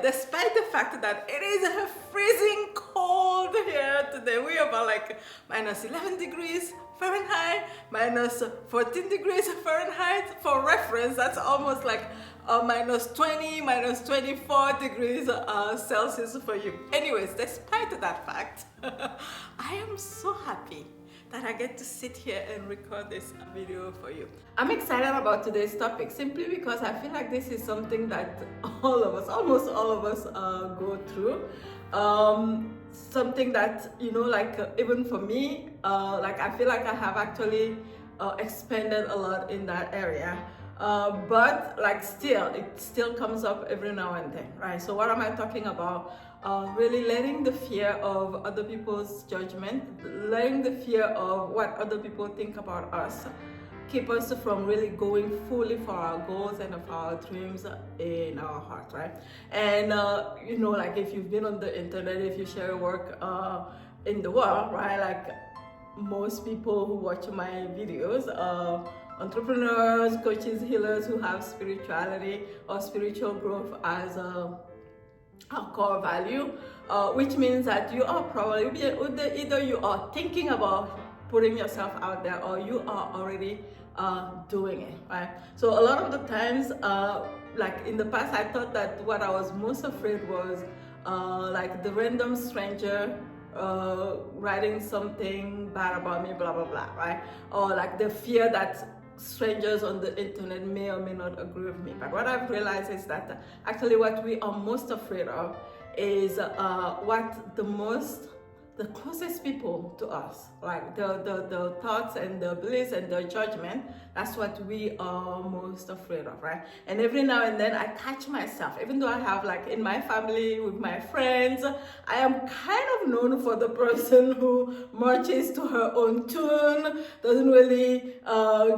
despite the fact that it is freezing cold here today, we are about like minus 11 degrees Fahrenheit, minus 14 degrees Fahrenheit. For reference, that's almost like minus 20, minus 24 degrees Celsius for you. Anyways, despite that fact, I am so happy that I get to sit here and record this video for you. I'm excited about today's topic simply because I feel like this is something that all of us, almost all of us go through. Something that, you know, like even for me, like I feel like I have actually expanded a lot in that area. But like it still comes up every now and then, right? So what am I talking about? Really letting the fear of other people's judgment, letting the fear of what other people think about us, keep us from really going fully for our goals and for our dreams in our heart, right? And you know, like if you've been on the internet, if you share work in the world, right? Like most people who watch my videos, entrepreneurs, coaches, healers who have spirituality or spiritual growth as a core value, which means that you are probably either you are thinking about putting yourself out there or you are already doing it, right? So a lot of the times, like in the past, I thought that what I was most afraid was like the random stranger writing something bad about me, blah blah blah, right? Or like the fear that strangers on the internet may or may not agree with me. But what I've realized is that actually what we are most afraid of is what the closest people to us, like the thoughts and the beliefs and the judgment, that's what we are most afraid of, right? And every now and then I catch myself, even though I have like in my family, with my friends, I am kind of known for the person who marches to her own tune, doesn't really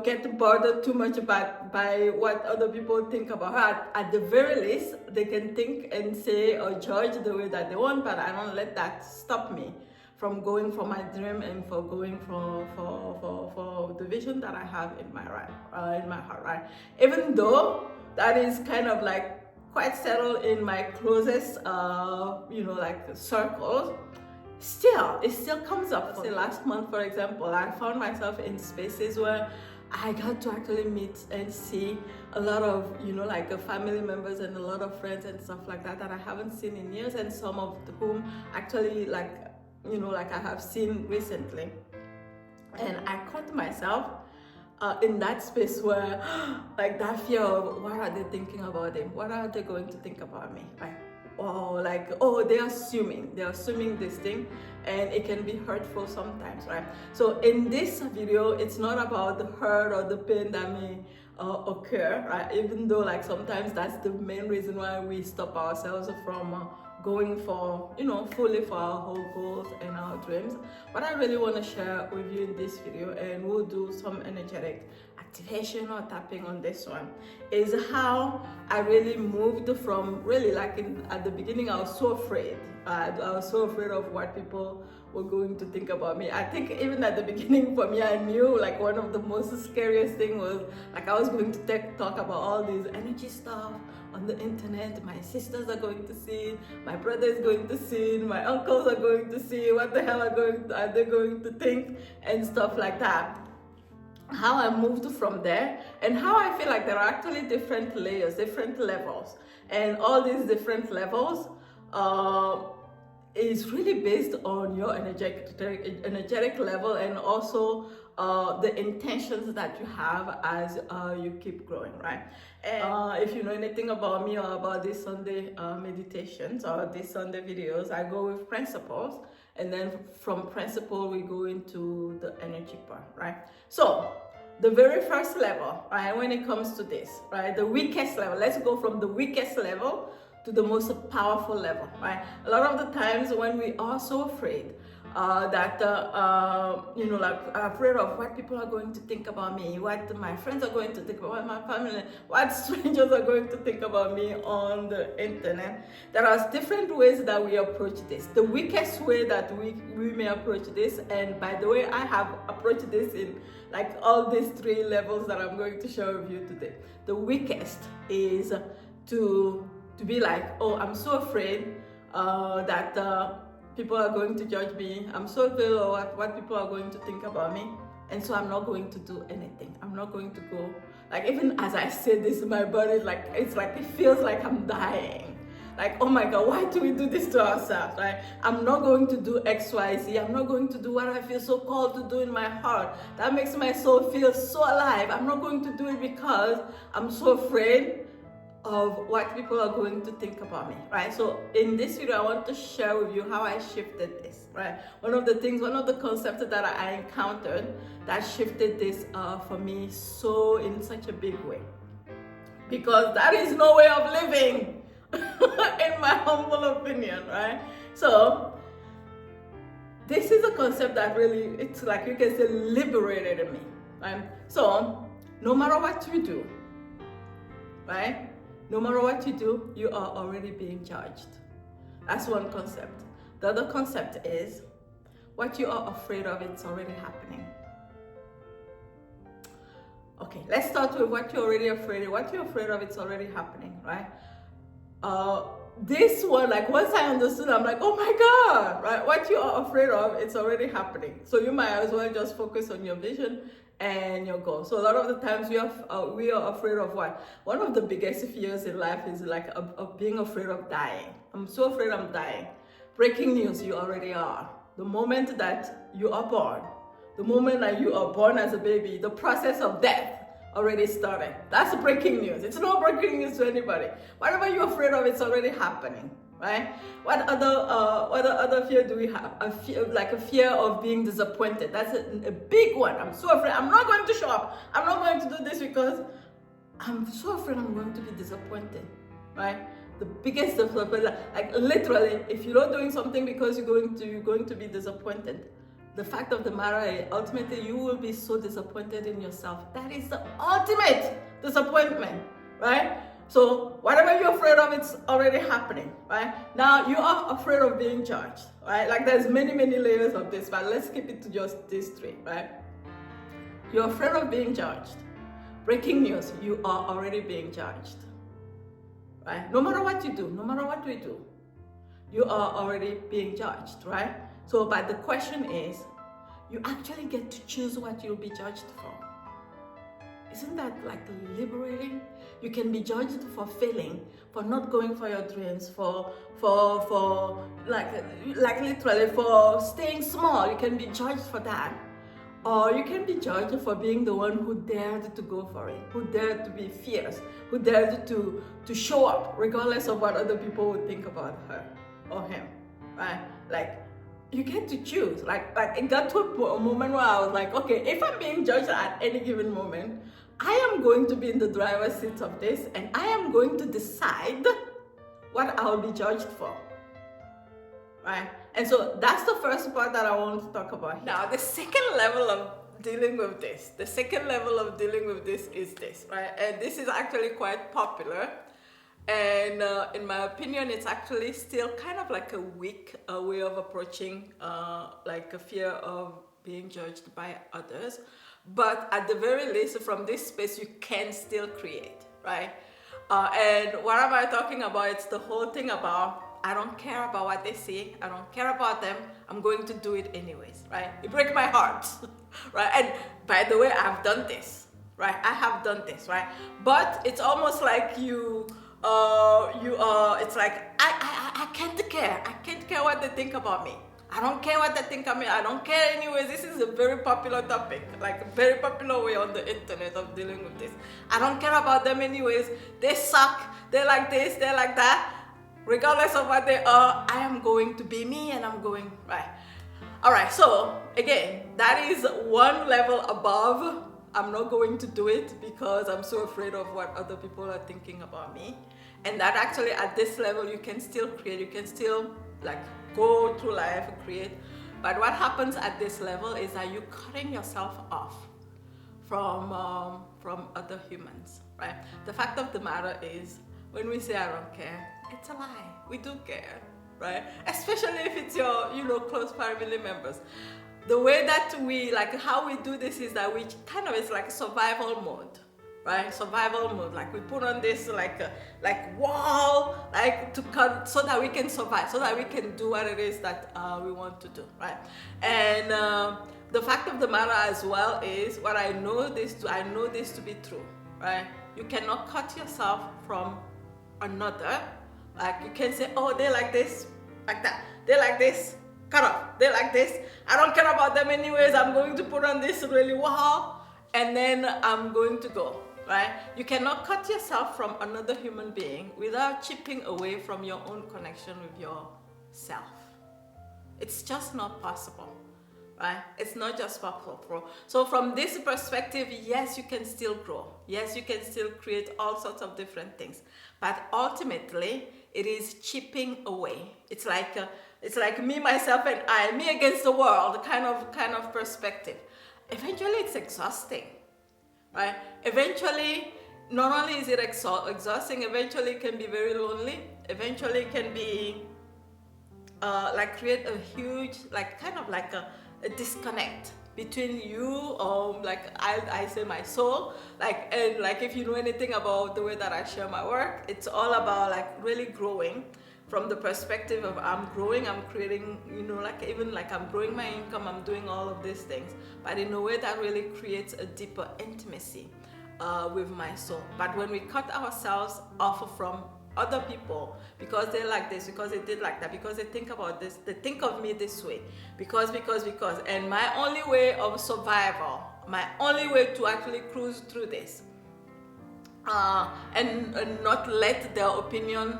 get bothered too much by what other people think about her. At the very least, they can think and say or judge the way that they want, but I don't let that stop me from going for my dream and for going for the vision that I have in my heart, right? Even though that is kind of like quite settled in my closest, you know, like circles, it still comes up. Say last month, for example, I found myself in spaces where I got to actually meet and see a lot of, you know, like family members and a lot of friends and stuff like that I haven't seen in years, and some of whom actually, like, you know, like I have seen recently. And I caught myself in that space where like that fear of what are they thinking about him? What are they going to think about me? Like, they're assuming this thing, and it can be hurtful sometimes, right? So in this video, it's not about the hurt or the pain that may occur, right? Even though like sometimes that's the main reason why we stop ourselves from going for, you know, fully for our whole goals and our dreams. What I really want to share with you in this video, and we'll do some energetic activation or tapping on this one, is how I really moved from really like at the beginning I was so afraid. I was so afraid of what people were going to think about me. I think even at the beginning for me, I knew like one of the most scariest thing was like I was going to talk about all these energy stuff on the internet. My sisters are going to see it, my brother is going to see it, my uncles are going to see it. What the hell are they going to think and stuff like that. How I moved from there, and how I feel like there are actually different layers, different levels, and all these different levels is really based on your energetic level, and also the intentions that you have as you keep growing, right? And if you know anything about me or about these Sunday meditations or these Sunday videos, I go with principles, and then from principle we go into the energy part, right? So the very first level, right, when it comes to this, right, the weakest level, let's go from the weakest level to the most powerful level, right? A lot of the times when we are so afraid that, you know, like afraid of what people are going to think about me, what my friends are going to think about my family, what strangers are going to think about me on the internet. There are different ways that we approach this. The weakest way that we may approach this, and by the way, I have approached this in like all these three levels that I'm going to share with you today. The weakest is to to be like, oh, I'm so afraid that people are going to judge me. I'm so afraid of what people are going to think about me. And so I'm not going to do anything. I'm not going to go. Like, even as I say this, my body, like, it's like, it feels like I'm dying. Like, oh my God, why do we do this to ourselves, right? I'm not going to do X, Y, Z. I'm not going to do what I feel so called to do in my heart. That makes my soul feel so alive. I'm not going to do it because I'm so afraid of what people are going to think about me, right? So in this video, I want to share with you how I shifted this, right? One of the concepts that I encountered that shifted this for me so in such a big way. Because that is no way of living, in my humble opinion, right? So this is a concept that really, it's like you can say liberated me, right? So no matter what you do, right? No matter what you do, you are already being judged. That's one concept. The other concept is what you are afraid of, it's already happening. Okay, let's start with what you're already afraid of. What you're afraid of, it's already happening, right? This one, like once I understood, I'm like, oh my God, right? What you are afraid of, it's already happening. So you might as well just focus on your vision and your goal. So a lot of the times we are afraid of what? One of the biggest fears in life is like of being afraid of dying. I'm so afraid I'm dying. Breaking news, you already are. The moment that you are born, the moment that you are born as a baby, the process of death already started. That's breaking news. It's not breaking news to anybody. Whatever you're afraid of, it's already happening, right? What other fear do we have? A fear of being disappointed. That's a big one. I'm so afraid. I'm not going to show up. I'm not going to do this because I'm so afraid I'm going to be disappointed, right? The biggest disappointment, like literally, if you're not doing something because you're going to be disappointed, the fact of the matter is, ultimately, you will be so disappointed in yourself. That is the ultimate disappointment, right? So whatever you're afraid of, it's already happening, right? Now you are afraid of being judged, right? Like there's many layers of this, but let's keep it to just these three, right? You're afraid of being judged. Breaking news, you are already being judged, right? No matter what you do, no matter what we do, you are already being judged, right? So, but the question is, you actually get to choose what you'll be judged for. Isn't that like liberating? You can be judged for failing, for not going for your dreams, for like literally for staying small. You can be judged for that. Or you can be judged for being the one who dared to go for it, who dared to be fierce, who dared to show up, regardless of what other people would think about her or him, right? Like, you get to choose. Like it got to a moment where I was like, okay, if I'm being judged at any given moment, I am going to be in the driver's seat of this, and I am going to decide what I'll be judged for, right? And so that's the first part that I want to talk about here. Now, the second level of dealing with this, is this, right? And this is actually quite popular. And in my opinion, it's actually still kind of like a weak way of approaching like a fear of being judged by others. But at the very least, from this space, you can still create, right? And what am I talking about? It's the whole thing about, I don't care about what they say. I don't care about them. I'm going to do it anyways, right? It breaks my heart, right? And by the way, I've done this, right? I have done this, right? But it's almost like it's like, I can't care. I can't care what they think about me. I don't care what they think of me. I don't care anyways. This is a very popular topic, like a very popular way on the internet of dealing with this. I don't care about them anyways. They suck. They're like this. They're like that. Regardless of what they are, I am going to be me, and I'm going, right. All right, so again, that is one level above. I'm not going to do it because I'm so afraid of what other people are thinking about me. And that actually at this level, you can still create, you can still like go through life and create. But what happens at this level is that you're cutting yourself off from other humans, right? The fact of the matter is, when we say I don't care, it's a lie. We do care, right? Especially if it's your, close family members. The way that we, like how we do this is that we kind of, it's like survival mode, right? Survival mode. Like we put on this like wall, like to cut so that we can survive, so that we can do what it is that we want to do, right? And the fact of the matter as well is what I know this to be true, right? You cannot cut yourself from another. Like you can say, oh, they're like this, like that. They're like this, cut off. They're like this. I don't care about them anyways. I'm going to put on this really wow, and then I'm going to go, right? You cannot cut yourself from another human being without chipping away from your own connection with yourself. It's just not possible, right? It's not just possible. So from this perspective, yes, you can still grow. Yes, you can still create all sorts of different things. But ultimately, it is chipping away. It's like me, myself, and I, me against the world, kind of perspective. Eventually, it's exhausting, right? Eventually, not only is it exhausting, eventually it can be very lonely. Eventually, it can be like create a huge, like kind of like a disconnect between you, like I say my soul, like, and like if you know anything about the way that I share my work, it's all about like really growing from the perspective of I'm growing, I'm creating, like even like I'm growing my income, I'm doing all of these things, but in a way that really creates a deeper intimacy with my soul. But when we cut ourselves off from other people because they like this, because they did like that, because they think about this, they think of me this way, because, and my only way of survival, my only way to actually cruise through this and not let their opinion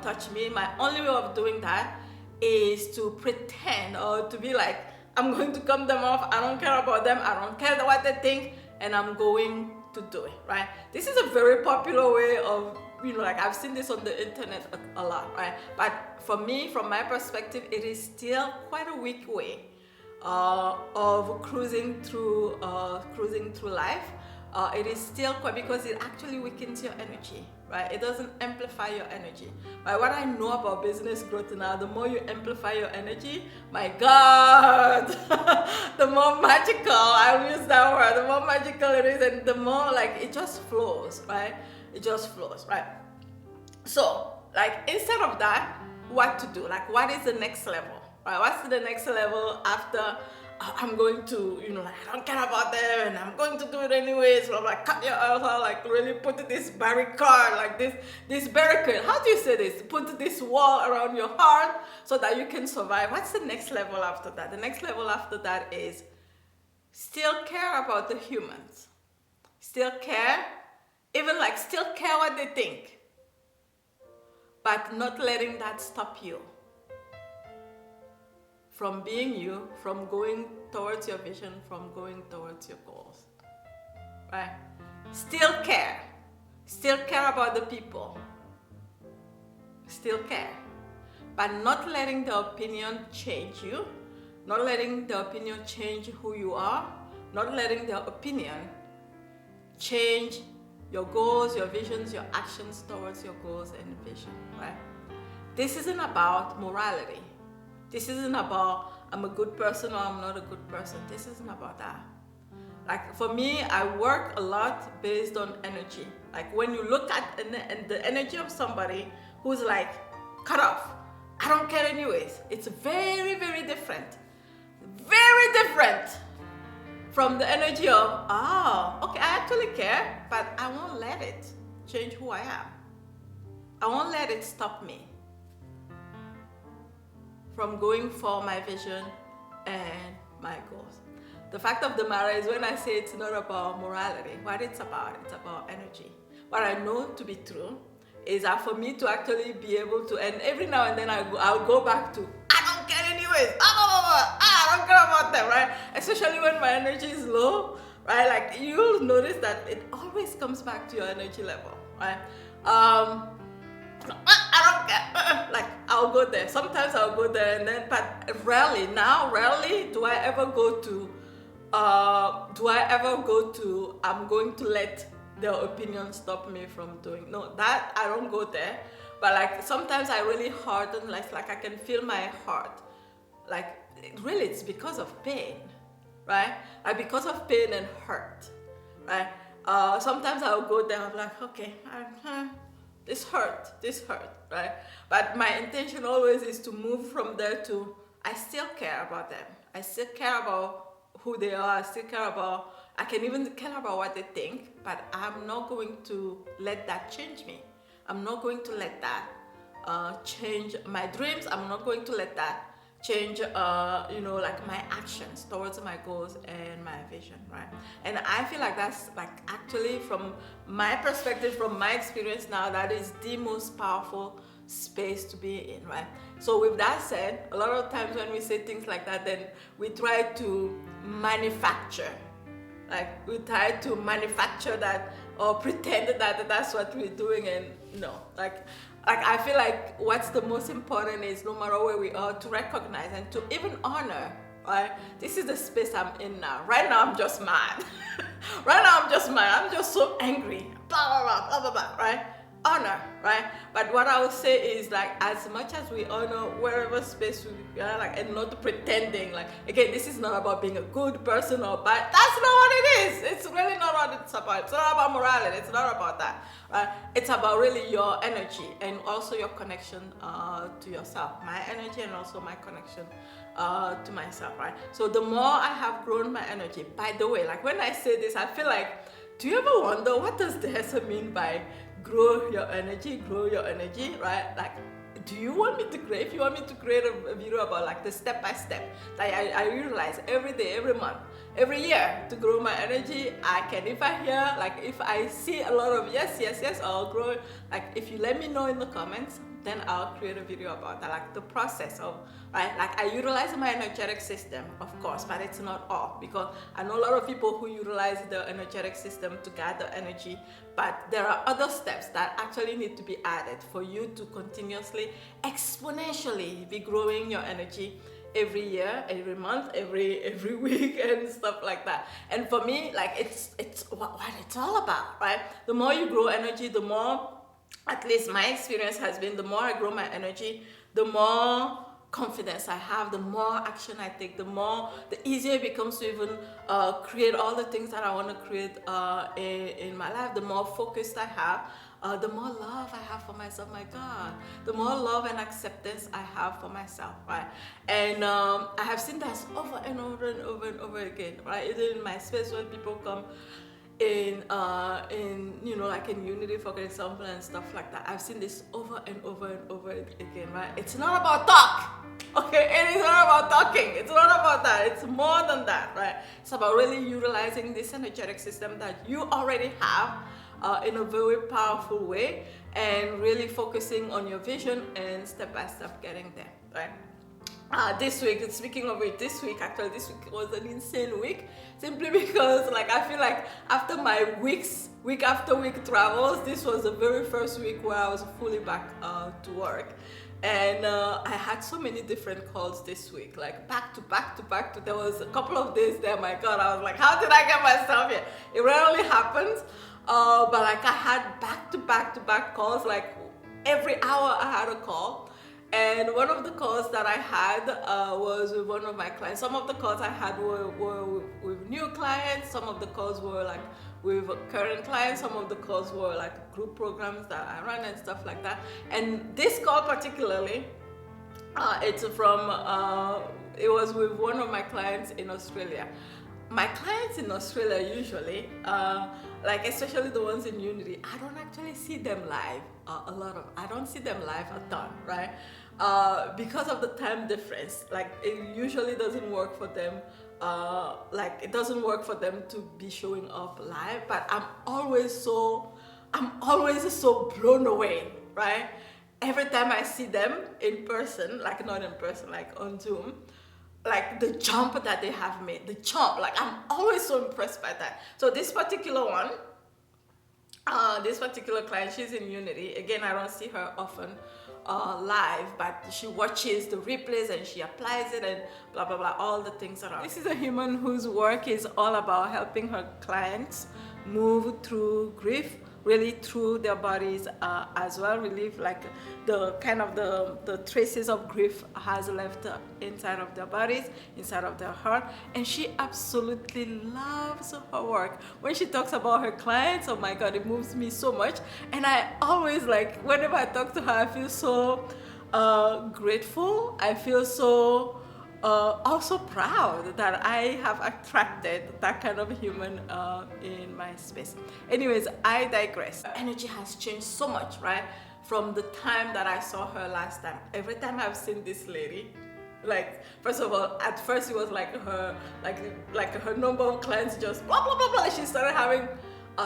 touch me, my only way of doing that is to pretend or to be like, I'm going to cut them off, I don't care about them, I don't care what they think, and I'm going to do it, right? This is a very popular way of, like I've seen this on the internet a lot, right? But for me, from my perspective, it is still quite a weak way of cruising through life. It is still quite, because it actually weakens your energy, right? It doesn't amplify your energy. Right? What I know about business growth now, the more you amplify your energy, my God, the more magical, I'll use that word, the more magical it is, and the more like it just flows, right? It just flows, right? So, like, instead of that, what to do? Like, what is the next level, right? What's the next level after I'm going to, like, I don't care about them and I'm going to do it anyways. So I'm like, cut your earth out, like, really put this barricade, like this barricade. How do you say this? Put this wall around your heart so that you can survive. What's the next level after that? The next level after that is still care about the humans. Still care. Even like still care what they think, but not letting that stop you from being you, from going towards your vision, from going towards your goals, right? Still care about the people, still care, but not letting the opinion change you, not letting the opinion change who you are, not letting the opinion change your goals, your visions, your actions towards your goals and vision, right? This isn't about morality. This isn't about I'm a good person or I'm not a good person. This isn't about that. Like for me, I work a lot based on energy. Like when you look at the energy of somebody who's like cut off, I don't care anyways. It's very, very different. Very different from the energy of, okay, I actually care, but I won't let it change who I am. I won't let it stop me from going for my vision and my goals. The fact of the matter is, when I say it's not about morality, what it's about energy. What I know to be true is that for me to actually be able to, and every now and then I'll go back to, I don't care anyways, I don't care about them, right? Especially when my energy is low, right? Like you'll notice that it always comes back to your energy level, right? I don't care, like I'll go there. Sometimes I'll go there and then, but rarely do I ever go to, I'm going to let their opinion stop me from doing, no, that I don't go there. But like sometimes I really harden, like I can feel my heart, like really it's because of pain, right? Like because of pain and hurt, right? Sometimes I'll go there, I'm like, okay, this hurt, right? But my intention always is to move from there to, I still care about them. I still care about who they are. I still care about, I can even care about what they think, but I'm not going to let that change me. I'm not going to let that change my dreams. I'm not going to let that change like my actions towards my goals and my vision, right? And I feel like that's like, actually, from my perspective, from my experience now, that is the most powerful space to be in, right? So with that said, a lot of times when we say things like that, then we try to manufacture, like we try to manufacture that or pretend that that's what we're doing, and no, like I feel like what's the most important is, no matter where we are, to recognize and to even honor, right? This is the space I'm in now. Right now I'm just mad. Right now I'm just mad. I'm just so angry. Blah, blah, blah, blah, blah, blah, right? Honor, right? But what I would say is, like, as much as we honor wherever space we are, like, and not pretending, like, again, this is not about being a good person or bad. That's not what it is. It's really not what it's about. It's not about morality. It's not about that, right? It's about really your energy and also your connection to yourself. My energy and also my connection to myself, right? So the more I have grown my energy, by the way, like when I say this, I feel like, do you ever wonder what does Dehesa mean by grow your energy, right? Like, do you want me to create, if you want me to create a video about like the step-by-step that I utilize every day, every month, every year to grow my energy, I can. If I hear, like, if I see a lot of yes, I'll grow. Like, if you let me know in the comments, then I'll create a video about that, like the process of, right? Like, I utilize my energetic system, of course, but it's not all, because I know a lot of people who utilize the energetic system to gather energy, but there are other steps that actually need to be added for you to continuously, exponentially be growing your energy every year, every month, every week, and stuff like that. And for me, like, it's what it's all about, right? The more you grow energy, the more, at least my experience has been, the more I grow my energy, the more confidence I have, the more action I take, the easier it becomes to even create all the things that I want to create in my life. The more focused I have, the more love I have for myself. My God, the more love and acceptance I have for myself, right? And I have seen that over and over again, right? Either in my space when people come in like in Unity, for example, and stuff like that. I've seen this over and over again, right? It's not about talk, okay? It is not about talking. It's not about that. It's more than that, right? It's about really utilizing this energetic system that you already have in a very powerful way, and really focusing on your vision and step by step getting there, right? This week, speaking of it, this week was an insane week, simply because, like, I feel like after my week after week travels, this was the very first week where I was fully back to work. And I had so many different calls this week, like back to back. There was a couple of days there, my God, I was like, how did I get myself here? It rarely happens, but like I had back to back calls, like every hour I had a call. And one of the calls that I had was with one of my clients. Some of the calls I had were with new clients. Some of the calls were like with current clients. Some of the calls were like group programs that I run and stuff like that. And this call particularly, it was with one of my clients in Australia. My clients in Australia usually, like especially the ones in Unity, I don't actually see them live I don't see them live a ton, right? Because of the time difference, like it usually doesn't work for them. Like it doesn't work for them to be showing up live, but I'm always so blown away, right? Every time I see them in person, like not in person, like on Zoom, like the jump that they have made, like I'm always so impressed by that. So this particular one, this particular client, she's in Unity. Again, I don't see her often live, but she watches the replays and she applies it and blah blah blah, all the things around. This is a human whose work is all about helping her clients move through grief, really through their bodies as well, relieve like the kind of the traces of grief has left inside of their bodies, inside of their heart. And she absolutely loves her work. When she talks about her clients, oh my God, it moves me so much. And I always, like, whenever I talk to her, I feel so grateful. I feel so also proud that I have attracted that kind of human in my space. Anyways, I digress. Her energy has changed so much, right? From the time that I saw her last time. Every time I've seen this lady, like, first of all, at first it was like her, like her number of clients just blah blah blah blah. She started having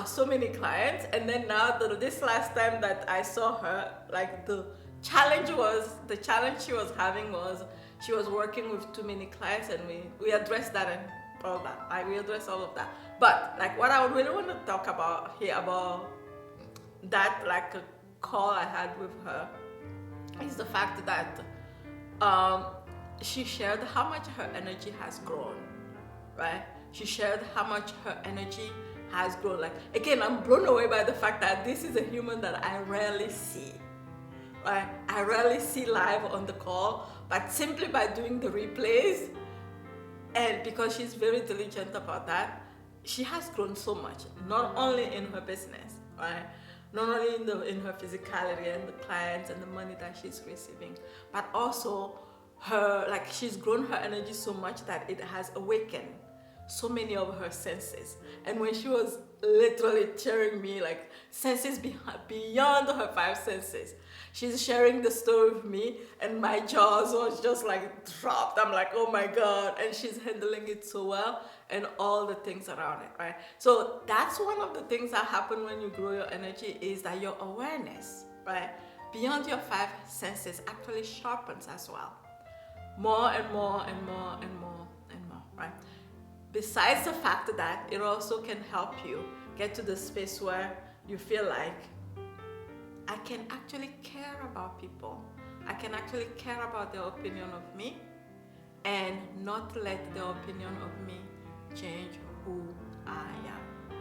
so many clients, and then now this last time that I saw her, like the challenge she was having was she was working with too many clients, and we addressed that and all that. Like, we addressed all of that. But like what I would really want to talk about here about that, like a call I had with her, is the fact that she shared how much her energy has grown, right? She shared how much her energy has grown. Like, again, I'm blown away by the fact that this is a human that I rarely see, right? I rarely see live on the call, but simply by doing the replays, and because she's very diligent about that, she has grown so much, not only in her business, right? Not only in her physicality and the clients and the money that she's receiving, but also her, like, she's grown her energy so much that it has awakened so many of her senses. And when she was literally sharing me, like, senses beyond her five senses, she's sharing the story with me, and my jaws was just like dropped. I'm like, oh my God. And she's handling it so well, and all the things around it, right? So that's one of the things that happen when you grow your energy, is that your awareness, right, beyond your five senses actually sharpens as well. More and more and more and more and more, right? Besides the fact that it also can help you get to the space where you feel like, I can actually care about people. I can actually care about their opinion of me, and not let their opinion of me change who I am.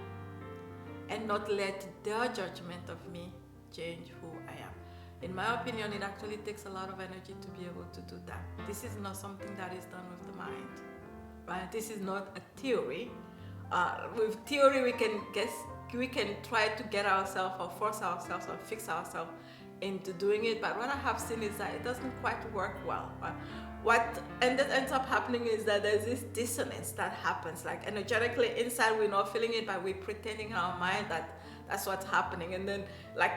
And not let their judgment of me change who I am. In my opinion, it actually takes a lot of energy to be able to do that. This is not something that is done with the mind, right? This is not a theory. With theory, we can try to get ourselves or force ourselves or fix ourselves into doing it, but what I have seen is that it doesn't quite work well. What ends up happening is that there's this dissonance that happens, like energetically inside we're not feeling it, but we're pretending in our mind that that's what's happening, and then like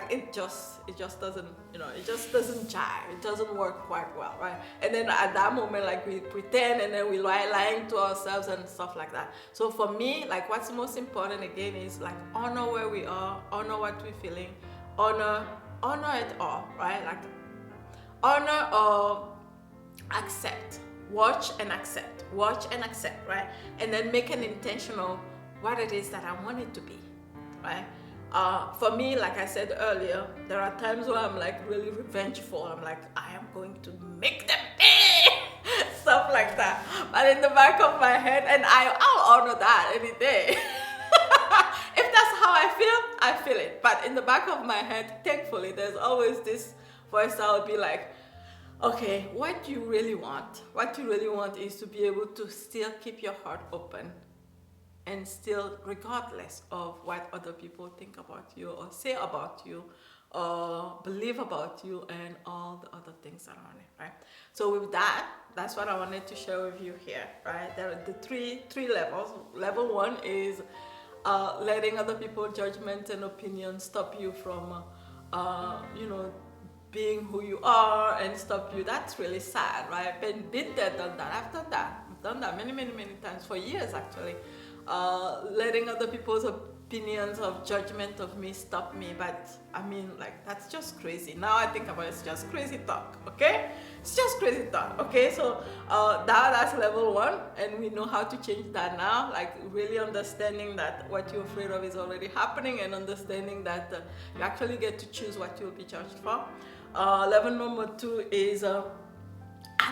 it just doesn't, it just doesn't jive. It doesn't work quite well, right? And then at that moment, like, we pretend, and then we lying to ourselves and stuff like that. So for me, like, what's most important again is, like, honor where we are, honor what we're feeling, honor it all, right? Like, honor or accept, watch and accept, right? And then make an intentional what it is that I want it to be. Right? For me, like I said earlier, there are times where I'm like really revengeful. I'm like, I am going to make them pay, stuff like that. But in the back of my head, and I'll honor that any day. If that's how I feel it. But in the back of my head, thankfully, there's always this voice that will be like, okay, what you really want is to be able to still keep your heart open, and still, regardless of what other people think about you or say about you or believe about you and all the other things around it, right? So with that, that's what I wanted to share with you here, right? There are the three levels. Level one is letting other people's judgments and opinions stop you from, being who you are and stop you. That's really sad, right? Been there, done that. I've done that many, many, many times, for years actually. Letting other people's opinions of judgment of me stop me, but I mean, like, that's just crazy. Now I think about it, it's just crazy talk, okay? It's just crazy talk, okay? So that's level one, and we know how to change that now, like really understanding that what you're afraid of is already happening, and understanding that you actually get to choose what you'll be judged for. Level number two is I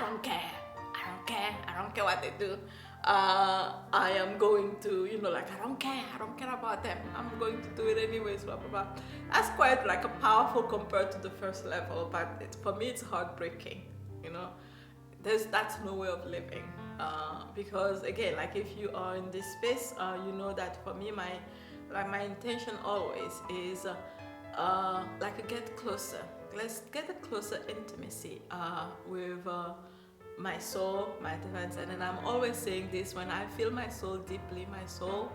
don't care what they do. I am going to, like, I don't care about them. I'm going to do it anyways, blah, blah, blah. That's quite like a powerful compared to the first level, but for me, it's heartbreaking, you know. That's no way of living. Because again, like if you are in this space, you know that for me, my intention always is like get closer. Let's get a closer intimacy with my soul, my defense. And then I'm always saying this: when I feel my soul deeply, my soul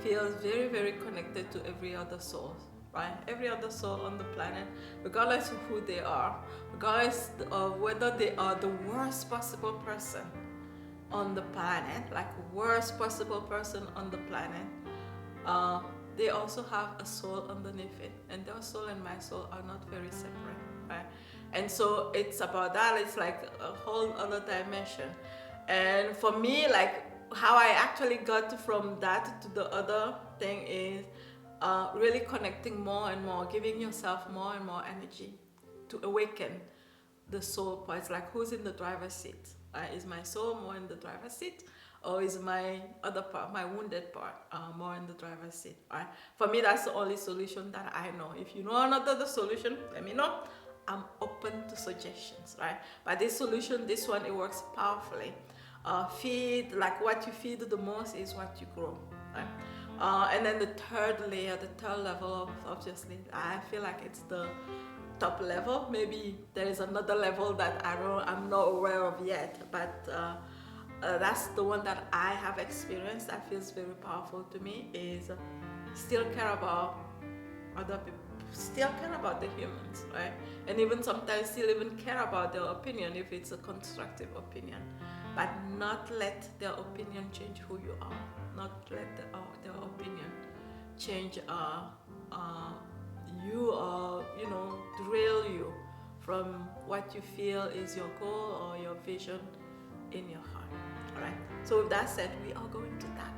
feels very, very connected to every other soul, right? Every other soul on the planet, regardless of who they are, regardless of whether they are the worst possible person on the planet, like worst possible person on the planet, they also have a soul underneath it, and their soul and my soul are not very separate, right? And so it's about that. It's like a whole other dimension. And for me, like how I actually got from that to the other thing is really connecting more and more, giving yourself more and more energy to awaken the soul parts. Like who's in the driver's seat? Is my soul more in the driver's seat, or is my other part, my wounded part, more in the driver's seat? Right? For me, that's the only solution that I know. If you know another solution, let me know. I'm open to suggestions, right? But this solution, this one, it works powerfully. Feed, like what you feed the most is what you grow, right? And then the third layer, the third level, obviously, I feel like it's the top level. Maybe there is another level that I'm not aware of yet, but that's the one that I have experienced that feels very powerful to me, is still care about other people, still care about the humans, right? And even sometimes still even care about their opinion if it's a constructive opinion, but not let their opinion change who you are, not let their opinion change you, or derail you from what you feel is your goal or your vision in your heart. All right, so with that said, we are going to tap,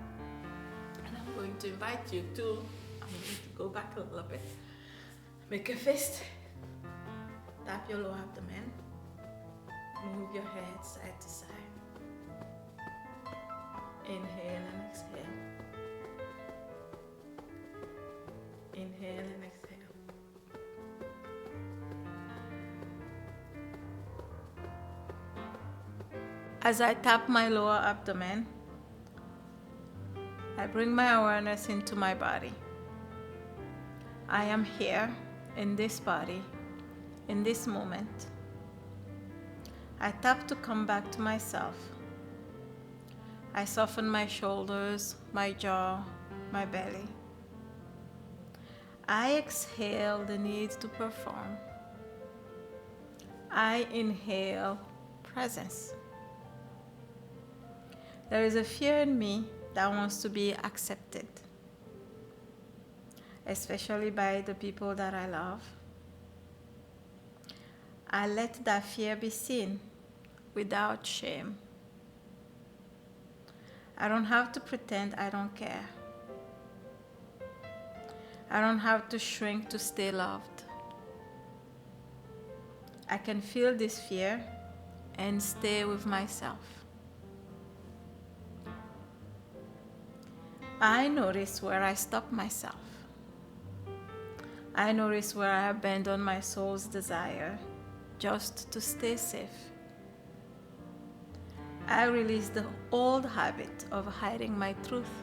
and I'm going to invite you to, I'm going to go back a little bit, make a fist, tap your lower abdomen, move your head side to side, inhale and exhale, inhale and exhale. As I tap my lower abdomen, I bring my awareness into my body. I am here in this body, in this moment. I tap to come back to myself. I soften my shoulders, my jaw, my belly. I exhale the need to perform. I inhale presence. There is a fear in me that wants to be accepted, especially by the people that I love. I let that fear be seen without shame. I don't have to pretend I don't care. I don't have to shrink to stay loved. I can feel this fear and stay with myself. I notice where I stop myself. I notice where I abandon my soul's desire just to stay safe. I release the old habit of hiding my truth.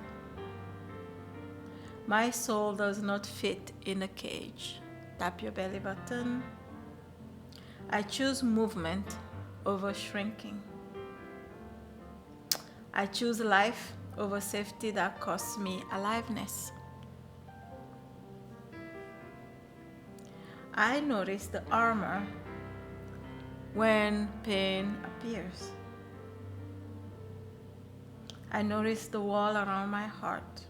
My soul does not fit in a cage. Tap your belly button. I choose movement over shrinking. I choose life over safety that costs me aliveness. I notice the armor when pain appears. I notice the wall around my heart.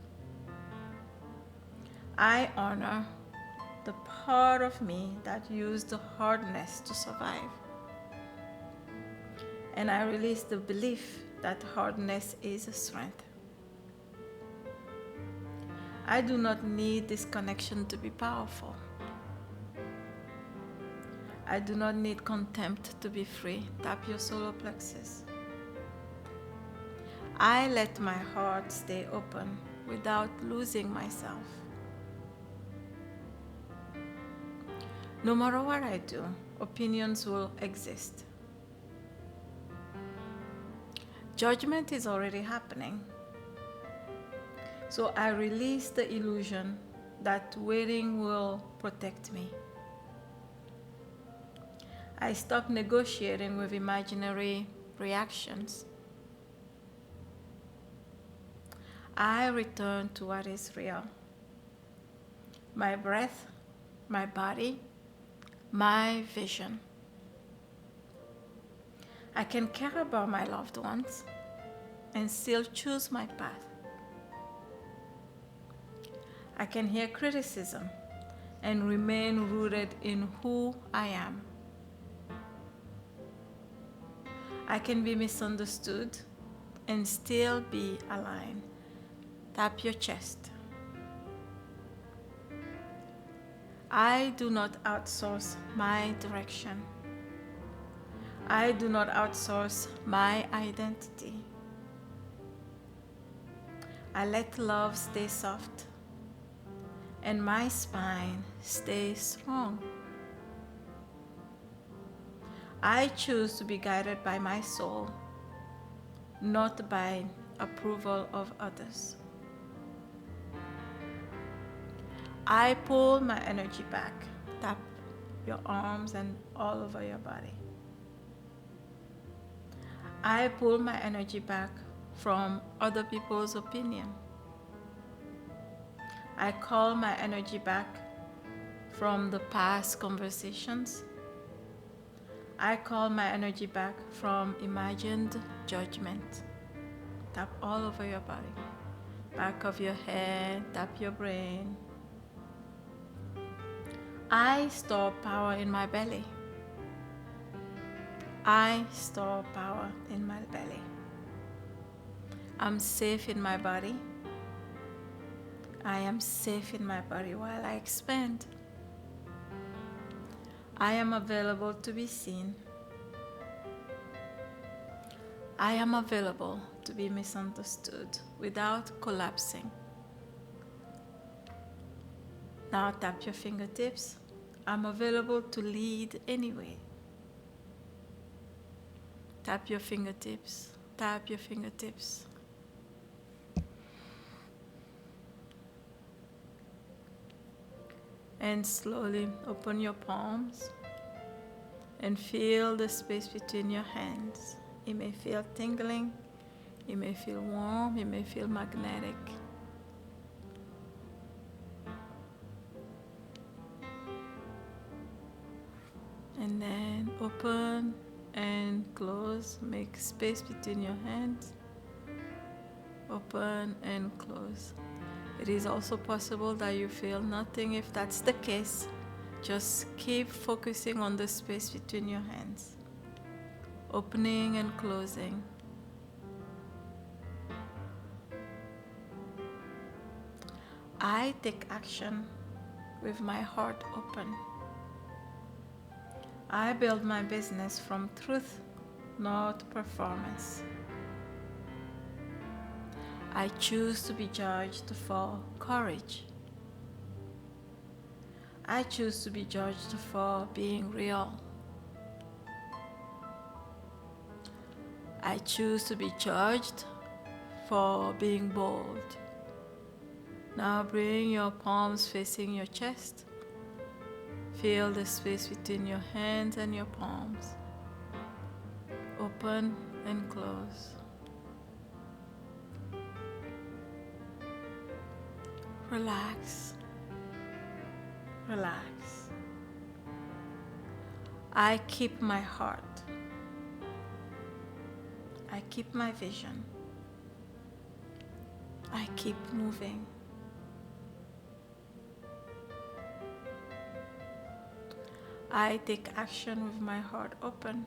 I honor the part of me that used the hardness to survive. And I release the belief that hardness is a strength. I do not need this connection to be powerful. I do not need contempt to be free. Tap your solar plexus. I let my heart stay open without losing myself. No matter what I do, opinions will exist. Judgment is already happening. So I release the illusion that waiting will protect me. I stop negotiating with imaginary reactions. I return to what is real. My breath, my body, my vision. I can care about my loved ones and still choose my path. I can hear criticism and remain rooted in who I am. I can be misunderstood and still be aligned. Tap your chest. I do not outsource my direction. I do not outsource my identity. I let love stay soft and my spine stay strong. I choose to be guided by my soul, not by approval of others. I pull my energy back. Tap your arms and all over your body. I pull my energy back from other people's opinion. I call my energy back from the past conversations. I call my energy back from imagined judgment. Tap all over your body. Back of your head, tap your brain. I store power in my belly. I store power in my belly. I'm safe in my body. I am safe in my body while I expand. I am available to be seen. I am available to be misunderstood without collapsing. Now tap your fingertips. I'm available to lead anyway. Tap your fingertips. Tap your fingertips. And slowly open your palms and feel the space between your hands. You may feel tingling, you may feel warm, you may feel magnetic. And then open and close, make space between your hands. Open and close. It is also possible that you feel nothing. If that's the case, just keep focusing on the space between your hands. Opening and closing. I take action with my heart open. I build my business from truth, not performance. I choose to be judged for courage. I choose to be judged for being real. I choose to be judged for being bold. Now bring your palms facing your chest. Feel the space between your hands and your palms. Open and close. Relax. Relax. I keep my heart. I keep my vision. I keep moving. I take action with my heart open.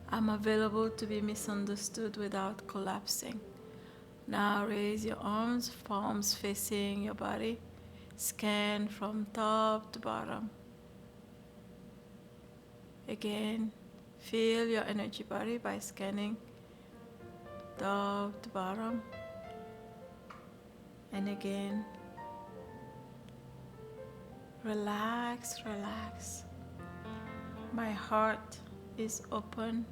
I'm available to be misunderstood without collapsing. Now raise your arms, palms facing your body. Scan from top to bottom. Again, Feel your energy body by scanning top to bottom. And again, relax, relax. My heart is open.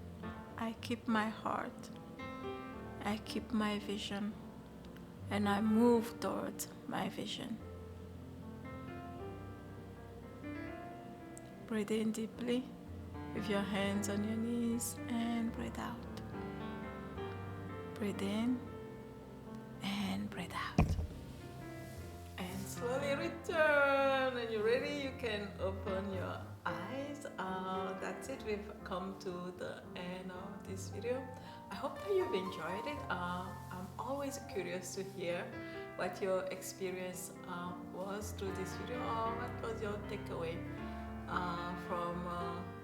I keep my heart. I keep my vision. And I move towards my vision. Breathe in deeply with your hands on your knees and breathe out. Breathe in and breathe out. And slowly return. When you're ready, you can open your eyes. That's it. We've come to the end of this video. I hope that you've enjoyed it. I'm always curious to hear what your experience was through this video, or what was your takeaway from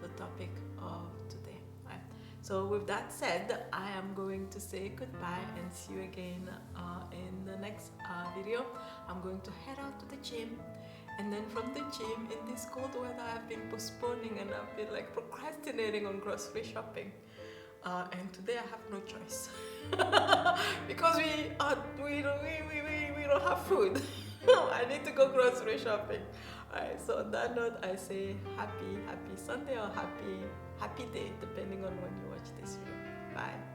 the topic of today. Right. So with that said, I am going to say goodbye and see you again in the next video. I'm going to head out to the gym, and then from the gym in this cold weather I've been postponing and I've been like procrastinating on grocery shopping. And today I have no choice because we don't have food. I need to go grocery shopping. Alright, so on that note, I say happy Sunday or happy day, depending on when you watch this video. Bye.